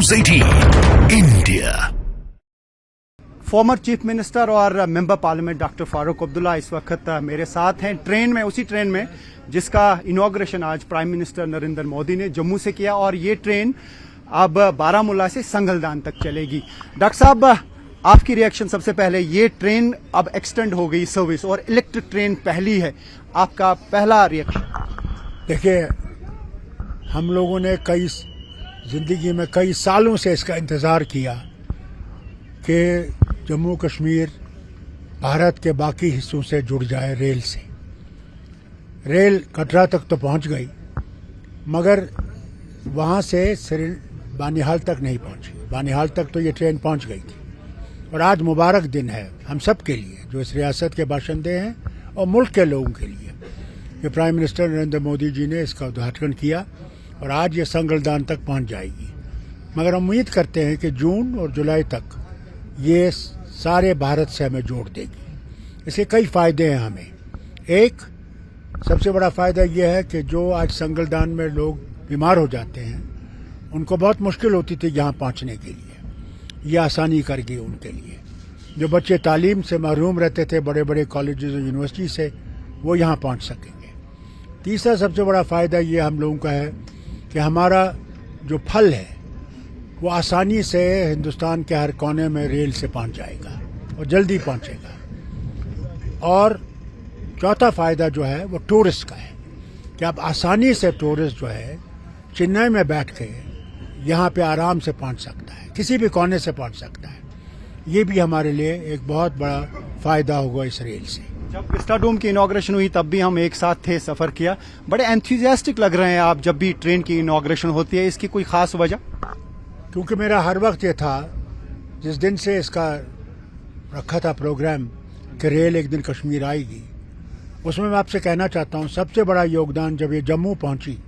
News 18 India. Former chief minister और member parliament doctor Farooq Abdullah इस वक्त मेरे साथ हैं ट्रेन में, उसी ट्रेन में जिसका इनॉग्रेशन आज प्राइम मिनिस्टर नरेंद्र मोदी ने जम्मू से किया और ये ट्रेन अब बारामूला से संगलदान तक चलेगी। डॉक्टर साहब, आपकी रिएक्शन सबसे पहले, ये ट्रेन अब एक्सटेंड हो गई सर्विस और इलेक्ट्रिक ट्रेन पहली है, आपका पहला रिएक्शन? देखिए, हम लोगों ने जिंदगी में कई सालों से इसका इंतज़ार किया कि जम्मू कश्मीर भारत के बाकी हिस्सों से जुड़ जाए रेल से। रेल कटरा तक तो पहुंच गई, मगर वहां से बानिहाल तक नहीं पहुंची। बानिहाल तक तो ये ट्रेन पहुंच गई थी और आज मुबारक दिन है हम सब के लिए, जो इस रियासत के बाशिंदे हैं और मुल्क के लोगों के लिए, कि प्राइम मिनिस्टर नरेंद्र मोदी जी ने इसका उद्घाटन किया और आज ये संगलदान तक पहुंच जाएगी। मगर हम उम्मीद करते हैं कि जून और जुलाई तक ये सारे भारत से हमें जोड़ देगी। इसके कई फ़ायदे हैं हमें। एक सबसे बड़ा फ़ायदा यह है कि जो आज संगलदान में लोग बीमार हो जाते हैं, उनको बहुत मुश्किल होती थी यहाँ पहुँचने के लिए, ये आसानी कर गई उनके लिए। जो बच्चे तालीम से महरूम रहते थे बड़े बड़े कॉलेजेस और यूनिवर्सिटी से, वो यहाँ पहुँच सकेंगे। तीसरा सबसे बड़ा फ़ायदा ये हम लोगों का है कि हमारा जो फल है वो आसानी से हिंदुस्तान के हर कोने में रेल से पहुंच जाएगा और जल्दी पहुंचेगा। और चौथा फ़ायदा जो है वो टूरिस्ट का है कि अब आसानी से टूरिस्ट जो है चेन्नई में बैठ के यहाँ पे आराम से पहुंच सकता है, किसी भी कोने से पहुंच सकता है। ये भी हमारे लिए एक बहुत बड़ा फ़ायदा होगा इस रेल से। जब विस्टाडोम की इनॉग्रेशन हुई तब भी हम एक साथ थे, सफ़र किया। बड़े एंथुसियास्टिक लग रहे हैं आप जब भी ट्रेन की इनॉग्रेशन होती है, इसकी कोई ख़ास वजह? क्योंकि मेरा हर वक्त ये था, जिस दिन से इसका रखा था प्रोग्राम कि रेल एक दिन कश्मीर आएगी, उसमें मैं आपसे कहना चाहता हूँ सबसे बड़ा योगदान जब ये जम्मू पहुँची,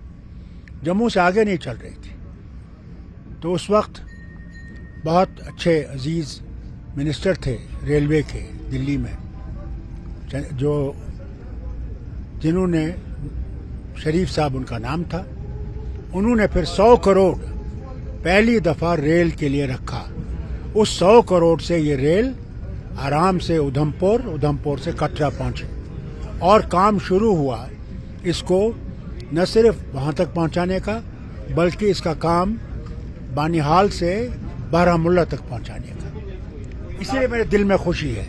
जम्मू से आगे नहीं चल रही थी, तो उस वक्त बहुत अच्छे अजीज़ मिनिस्टर थे रेलवे के दिल्ली में, जिन्होंने शरीफ साहब उनका नाम था। उन्होंने फिर 100 करोड़ पहली दफा रेल के लिए रखा। उस 100 करोड़ से ये रेल आराम से उधमपुर से कटरा पहुंची और काम शुरू हुआ इसको न सिर्फ वहां तक पहुंचाने का, बल्कि इसका काम बानिहाल से बारामूला तक पहुंचाने का। इसलिए मेरे दिल में खुशी है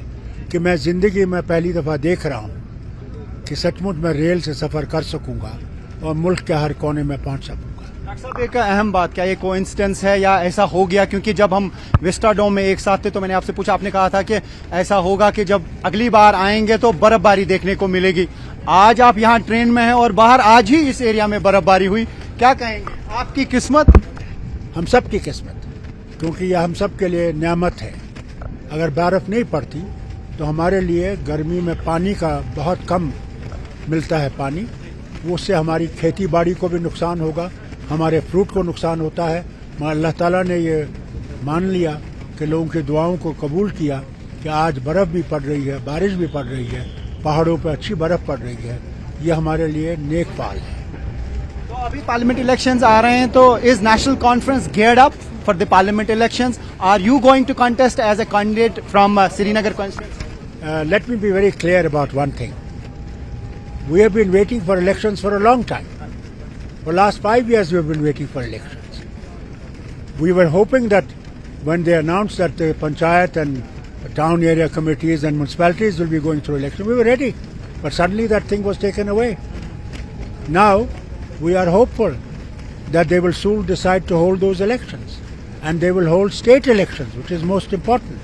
कि मैं जिंदगी में पहली दफा देख रहा हूं कि सचमुच मैं रेल से सफर कर सकूंगा और मुल्क के हर कोने में पहुंच सकूंगा। डॉक्टर साहब, एक अहम बात, क्या ये कोइंसिडेंस है या ऐसा हो गया? क्योंकि जब हम विस्टाडोम में एक साथ थे तो मैंने आपसे पूछा, आपने कहा था कि ऐसा होगा कि जब अगली बार आएंगे तो बर्फबारी देखने को मिलेगी। आज आप यहाँ ट्रेन में हैं और बाहर आज ही इस एरिया में बर्फबारी हुई, क्या कहेंगे? आपकी किस्मत? हम सब की किस्मत, क्योंकि यह हम सब के लिए नेमत है। अगर बर्फ नहीं पड़ती तो हमारे लिए गर्मी में पानी का बहुत कम मिलता है पानी, उससे हमारी खेती बाड़ी को भी नुकसान होगा, हमारे फ्रूट को नुकसान होता है। मगर अल्लाह ताला ने ये मान लिया कि लोगों की दुआओं को कबूल किया कि आज बर्फ़ भी पड़ रही है, बारिश भी पड़ रही है, पहाड़ों पर अच्छी बर्फ़ पड़ रही है। ये हमारे लिए नेक फाल है। तो अभी पार्लियामेंट इलेक्शंस आ रहे हैं, तो is national conference geared up for the parliament elections? Are you going to contest as a candidate from Srinagar constituency? Let me be very clear about one thing. We have been waiting for elections for a long time. For the last 5 years we have been waiting for elections. We were hoping that when they announced that the panchayat and town area committees and municipalities will be going through election, we were ready. But suddenly that thing was taken away. Now we are hopeful that they will soon decide to hold those elections. And they will hold state elections, which is most important.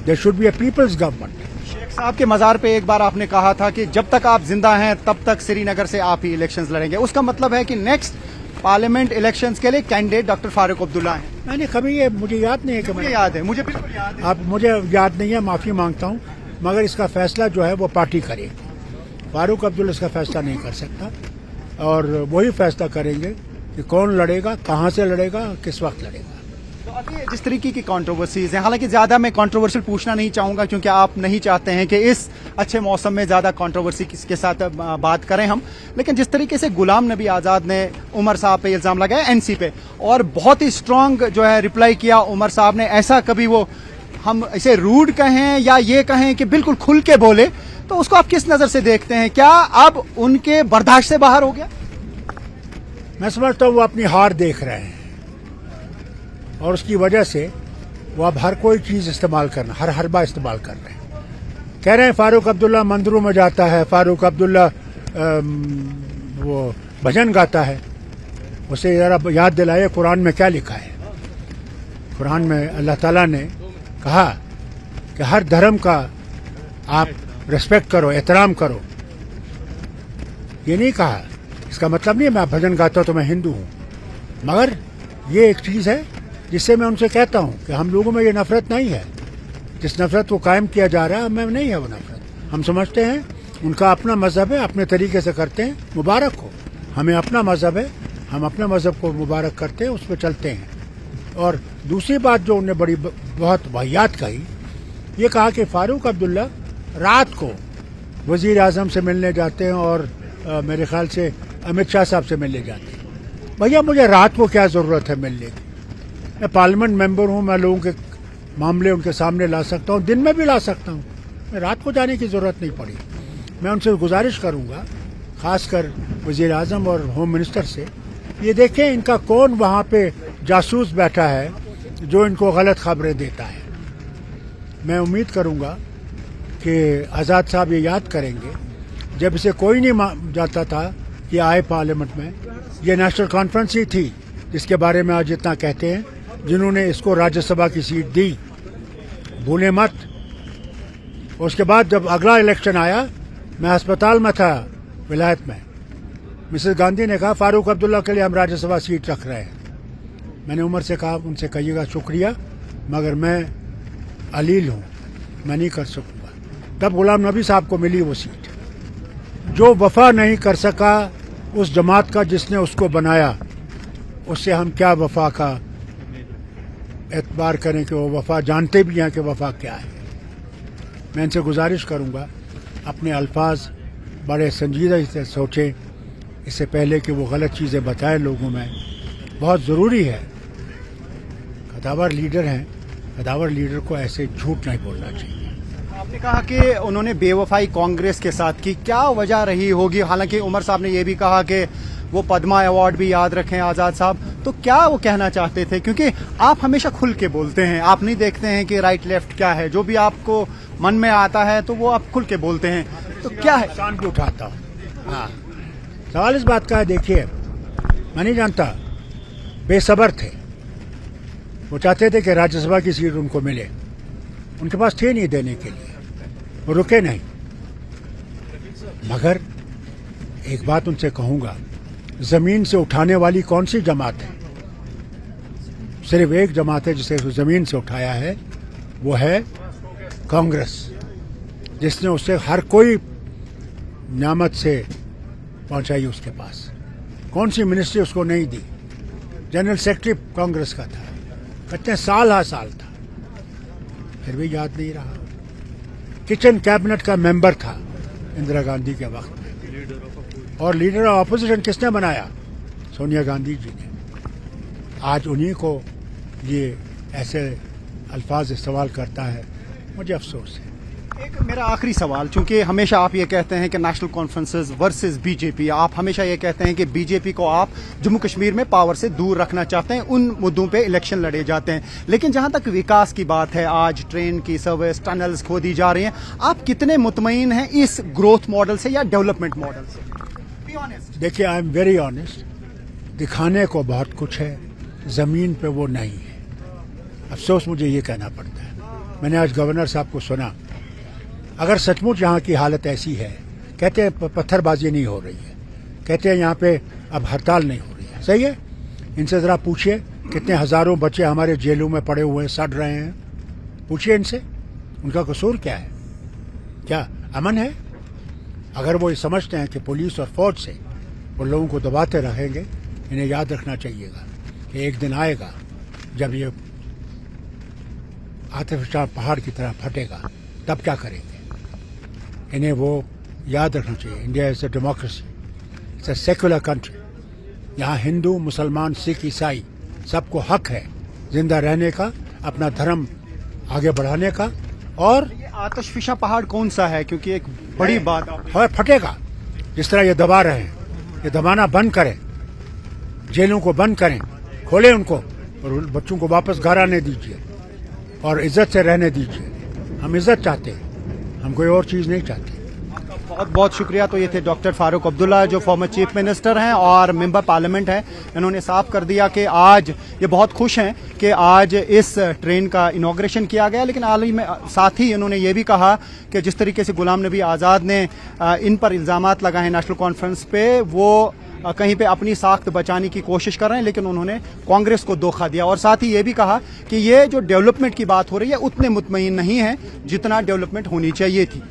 There should be a people's government. Sheikh साहब के मज़ार पे एक बार आपने कहा था कि जब तक आप जिंदा हैं तब तक श्रीनगर से आप ही इलेक्शंस लड़ेंगे। उसका मतलब है कि नेक्स्ट पार्लियामेंट इलेक्शंस के लिए कैंडिडेट डॉक्टर फारूक अब्दुल्ला हैं? मैंने कभी ये मुझे याद नहीं है कि मुझे याद है, मुझे बिल्कुल याद है। अब मुझे याद नहीं है, माफ़ी मांगता हूँ, मगर इसका फैसला जो है वो पार्टी करेगी। फारूक अब्दुल्ला इसका फैसला नहीं कर सकता और वही फैसला करेंगे कि कौन लड़ेगा, कहाँ से लड़ेगा, किस वक्त लड़ेगा। तो अभी जिस तरीके की कंट्रोवर्सीज हैं, हालांकि ज़्यादा मैं कंट्रोवर्शियल पूछना नहीं चाहूँगा क्योंकि आप नहीं चाहते हैं कि इस अच्छे मौसम में ज़्यादा कंट्रोवर्सी के साथ बात करें हम, लेकिन जिस तरीके से गुलाम नबी आज़ाद ने उमर साहब पे इल्ज़ाम लगाया एनसी पे, और बहुत ही स्ट्रॉन्ग जो है रिप्लाई किया उमर साहब ने, ऐसा कभी वो हम इसे रूड कहें या ये कहें कि बिल्कुल खुल के बोले, तो उसको आप किस नज़र से देखते हैं? क्या अब उनके बर्दाश्त से बाहर हो गया? मैं समझता हूँ वो अपनी हार देख रहे हैं और उसकी वजह से वो अब हर कोई चीज़ इस्तेमाल करना, हर हरबा इस्तेमाल कर रहे हैं। कह रहे हैं फारूक अब्दुल्ला मंदिरों में जाता है, फारूक अब्दुल्ला वो भजन गाता है। उसे ज़रा याद दिलाए कुरान में क्या लिखा है। कुरान में अल्लाह ताला ने कहा कि हर धर्म का आप रिस्पेक्ट करो, एहतराम करो। ये नहीं कहा, इसका मतलब नहीं है मैं भजन गाता हूँ तो मैं हिंदू हूँ, मगर ये एक चीज़ है जिससे मैं उनसे कहता हूँ कि हम लोगों में ये नफरत नहीं है। जिस नफरत को कायम किया जा रहा है हमें नहीं है वो नफरत। हम समझते हैं उनका अपना मज़हब है, अपने तरीके से करते हैं, मुबारक हो। हमें अपना मज़हब है, हम अपने मज़हब को मुबारक करते हैं, उस पर चलते हैं। और दूसरी बात जो उन्होंने बड़ी बहुत वाहियात कही, ये कहा कि फारूक अब्दुल्ला रात को वज़ीर आज़म से मिलने जाते हैं और मेरे ख्याल से अमित शाह साहब से मिलने जाते हैं। भैया मुझे रात को क्या ज़रूरत है मिलने की? मैं पार्लियामेंट मेंबर हूँ, मैं लोगों के मामले उनके सामने ला सकता हूँ, दिन में भी ला सकता हूँ, मैं रात को जाने की ज़रूरत नहीं पड़ी। मैं उनसे गुजारिश करूँगा, ख़ासकर वज़ीर आज़म और होम मिनिस्टर से, ये देखें इनका कौन वहाँ पे जासूस बैठा है जो इनको गलत खबरें देता है। मैं उम्मीद करूँगा कि आज़ाद साहब ये याद करेंगे, जब इसे कोई नहीं जाता था कि आए पार्लियामेंट में, ये नेशनल कॉन्फ्रेंस ही थी जिसके बारे में आज इतना कहते हैं, जिन्होंने इसको राज्यसभा की सीट दी, भूले मत। उसके बाद जब अगला इलेक्शन आया, मैं अस्पताल में था विलायत में, मिसेस गांधी ने कहा फारूक अब्दुल्ला के लिए हम राज्यसभा सीट रख रहे हैं। मैंने उमर से कहा उनसे कहिएगा शुक्रिया, मगर मैं अलील हूँ, मैं नहीं कर सकूँगा। तब गुलाम नबी साहब को मिली वो सीट। जो वफा नहीं कर सका उस जमात का जिसने उसको बनाया, उससे हम क्या वफा का एतबार करें कि वो वफा जानते भी हैं कि वफा क्या है। मैं इनसे गुजारिश करूँगा अपने अल्फाज बड़े संजीदा से सोचें, इससे पहले कि वो गलत चीज़ें बताएं लोगों में। बहुत ज़रूरी है, कदावर लीडर हैं, कदावर लीडर को ऐसे झूठ नहीं बोलना चाहिए। आपने कहा कि उन्होंने बेवफाई कांग्रेस के साथ की, क्या वजह रही होगी? हालांकि उमर साहब ने यह भी कहा कि वो पद्मा अवार्ड भी याद रखें आज़ाद साहब, तो क्या वो कहना चाहते थे? क्योंकि आप हमेशा खुल के बोलते हैं, आप नहीं देखते हैं कि राइट लेफ्ट क्या है, जो भी आपको मन में आता है तो वो आप खुल के बोलते हैं, तो क्या है? शान भी उठाता हूँ। हाँ, सवाल इस बात का है, देखिए मैं नहीं जानता, बेसब्र थे, वो चाहते थे कि राज्यसभा की सीट उनको मिले, उनके पास थे नहीं देने के लिए, वो रुके नहीं। मगर एक बात उनसे कहूँगा, ज़मीन से उठाने वाली कौन सी जमात है? सिर्फ एक जमात है जिसे ज़मीन से उठाया है, वो है कांग्रेस, जिसने उससे हर कोई नियामत से पहुंचाई उसके पास। कौन सी मिनिस्ट्री उसको नहीं दी? जनरल सेक्रेटरी कांग्रेस का था, कितने साल हा साल था, फिर भी याद नहीं रहा। किचन कैबिनेट का मेंबर था इंदिरा गांधी के वक्त में, और लीडर ऑफ अपोजिशन किसने बनाया? सोनिया गांधी जी ने। आज उन्हीं को ये ऐसे अल्फाज इस्तेमाल करता है, मुझे अफसोस है। एक मेरा आखिरी सवाल, चूंकि हमेशा आप ये कहते हैं कि नेशनल कॉन्फ्रेंसेस वर्सेस बीजेपी, आप हमेशा ये कहते हैं कि बीजेपी को आप जम्मू कश्मीर में पावर से दूर रखना चाहते हैं, उन मुद्दों पे इलेक्शन लड़े जाते हैं, लेकिन जहां तक विकास की बात है, आज ट्रेन की सर्विस, टनल्स खोदी जा रही हैं, आप कितने मुतमईन हैं इस ग्रोथ मॉडल से या डेवलपमेंट मॉडल से? Be honest. देखिए, आई एम वेरी ऑनेस्ट, दिखाने को बहुत कुछ है, ज़मीन पे वो नहीं है। अफसोस मुझे ये कहना पड़ता है। मैंने आज गवर्नर साहब को सुना, अगर सचमुच यहाँ की हालत ऐसी है, कहते हैं पत्थरबाजी नहीं हो रही है, कहते हैं यहाँ पे अब हड़ताल नहीं हो रही है, सही है? इनसे ज़रा पूछिए कितने हज़ारों बच्चे हमारे जेलों में पड़े हुए सड़ रहे हैं, पूछिए इनसे, उनका कसूर क्या है? क्या अमन है? अगर वो ये समझते हैं कि पुलिस और फौज से वो लोगों को दबाते रहेंगे, इन्हें याद रखना चाहिएगा कि एक दिन आएगा जब ये आतिफशाह पहाड़ की तरह फटेगा तब क्या करेंगे। इन्हें वो याद रखना चाहिए, India is a democracy, it's a secular country. यहाँ हिंदू, मुसलमान, सिख, ईसाई सबको हक है जिंदा रहने का, अपना धर्म आगे बढ़ाने का। और ये आतिशफिशा पहाड़ कौन सा है, क्योंकि एक बड़ी बात है फटेगा। जिस तरह ये दबा रहे हैं, ये दबाना बंद करें, जेलों को बंद करें, खोलें उनको, और बच्चों को वापस घर आने दीजिए और इज्जत से रहने दीजिए। हम इज्जत चाहते हैं, हम कोई और चीज़ नहीं चाहते। बहुत बहुत शुक्रिया। तो ये थे डॉक्टर फारूक अब्दुल्ला, जो फॉर्मर चीफ मिनिस्टर हैं और मेंबर पार्लियामेंट हैं। इन्होंने साफ कर दिया कि आज ये बहुत खुश हैं कि आज इस ट्रेन का इनॉग्रेशन किया गया, लेकिन हाल में साथ ही इन्होंने ये भी कहा कि जिस तरीके से गुलाम नबी आज़ाद ने इन पर इल्ज़ामात लगाए नेशनल कॉन्फ्रेंस पे, वो कहीं पे अपनी साख्त बचाने की कोशिश कर रहे हैं, लेकिन उन्होंने कांग्रेस को धोखा दिया। और साथ ही ये भी कहा कि ये जो डेवलपमेंट की बात हो रही है उतने मुतमईन नहीं है जितना डेवलपमेंट होनी चाहिए थी।